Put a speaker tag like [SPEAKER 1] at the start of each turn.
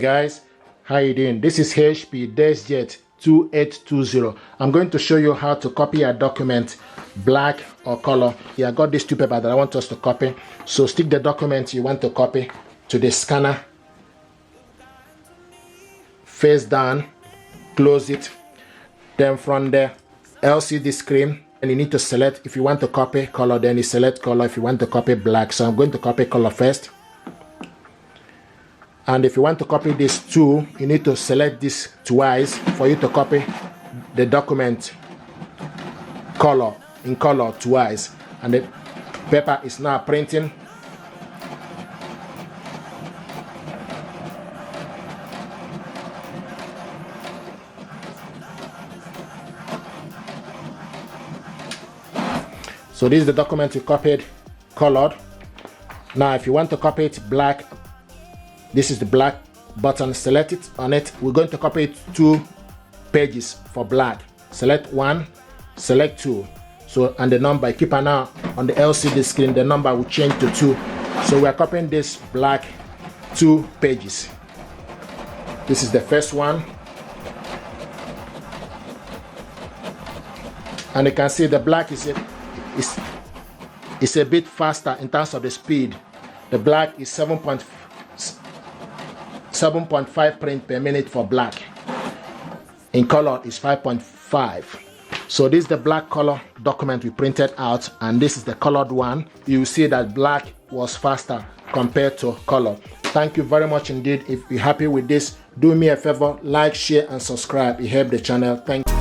[SPEAKER 1] guys, how you doing? This is HP Deskjet 2820. I'm going to show you how to copy a document, black or color. Yeah, I got these two papers that I want us to copy. So stick the document you want to copy to the scanner, face down, close it. Then from the LCD screen, and you need to select if you want to copy color, then you select color if you want to copy black. So I'm going to copy color first. And if you want to copy this too, you need to select this twice for you to copy the document color in color twice. And the paper is now printing. So this is the document you copied colored. Now if you want to copy it black, this is the black button, select it on it. We're going to copy it 2 pages for black. Select 1, select 2. So, and the number, keep an eye on the LCD screen, the number will change to 2. So we are copying this black 2 pages. This is the first one. And you can see the black is a bit faster in terms of the speed. The black is 7.5 print per minute for black. In color is 5.5. So this is the black color document we printed out, and this is the colored one. You see that black was faster compared to color. Thank you very much indeed. If you're happy with this, do me a favor, like, share and subscribe. It helps the channel. Thank you.